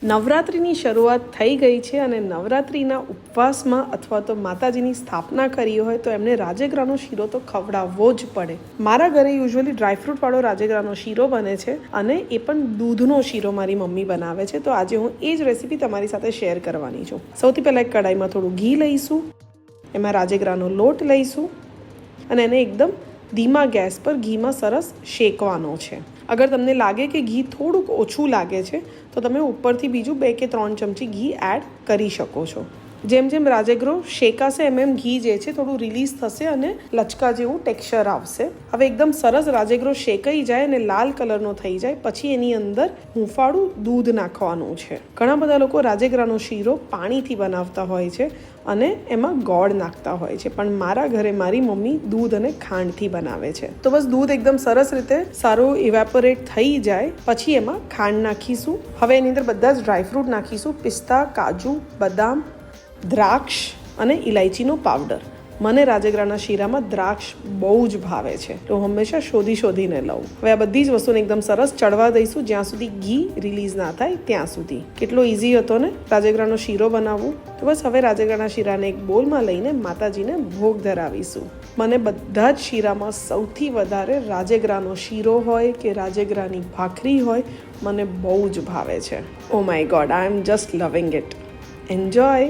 નવરાત્રિની શરૂઆત થઈ ગઈ છે અને નવરાત્રિના ઉપવાસમાં અથવા તો માતાજીની સ્થાપના કરી હોય તો એમને રાજગરાનો શીરો તો ખવડાવવો જ પડે. મારા ઘરે યુઝ્યુઅલી ડ્રાયફ્રૂટવાળો રાજગરાનો શીરો બને છે અને એ પણ દૂધનો શીરો મારી મમ્મી બનાવે છે. તો આજે હું એ જ રેસીપી તમારી સાથે શેર કરવાની છું. સૌથી પહેલાં એક કડાઈમાં થોડું ઘી લઈશું, એમાં રાજગરાનો લોટ લઈશું અને એને એકદમ ધીમા ગેસ પર ઘીમાં સરસ શેકવાનો છે. અગર તમને લાગે કે ઘી થોડુંક ઓછું લાગે છે તો તમે ઉપરથી બીજું 2 કે 3 ચમચી ઘી એડ કરી શકો છો. જેમ જેમ રાજગરો શેકાશે એમ ઘી જે છે થોડું રિલીઝ થશે અને લચકા જેવું ટેક્સચર આવશે. હવે એકદમ સરસ રાજગરો શેકાઈ જાય અને લાલ કલરનો થઈ જાય પછી એની અંદર હૂંફાળું દૂધ નાખવાનું છે. ઘણા બધા લોકો રાજગરાનો શીરો પાણીથી બનાવતા હોય છે અને એમાં ગોળ નાખતા હોય છે, પણ મારા ઘરે મારી મમ્મી દૂધ અને ખાંડથી બનાવે છે. તો બસ દૂધ એકદમ સરસ રીતે સારું ઇવેપોરેટ થઈ જાય પછી એમાં ખાંડ નાખીશું. હવે એની અંદર બધા જ ડ્રાયફ્રૂટ નાખીશું, પિસ્તા, કાજુ, બદામ, દ્રાક્ષ અને ઇલાયચીનો પાવડર. મને રાજગરાના શીરામાં દ્રાક્ષ બહુ જ ભાવે છે તો હંમેશા શોધીને લઉં. હવે આ બધી જ વસ્તુને એકદમ સરસ ચડવા દઈશું જ્યાં સુધી ઘી રિલીઝ ના થાય ત્યાં સુધી. કેટલો ઇઝી હતો ને રાજગરાનો શીરો બનાવવું. તો બસ હવે રાજગરાના શીરાને એક બોલમાં લઈને માતાજીને ભોગ ધરાવીશું. મને બધા જ શીરામાં સૌથી વધારે રાજગરાનો શીરો હોય કે રાજગરાની ભાખરી હોય મને બહુ જ ભાવે છે. Oh my God, I M just લવિંગ ઇટ. એન્જોય.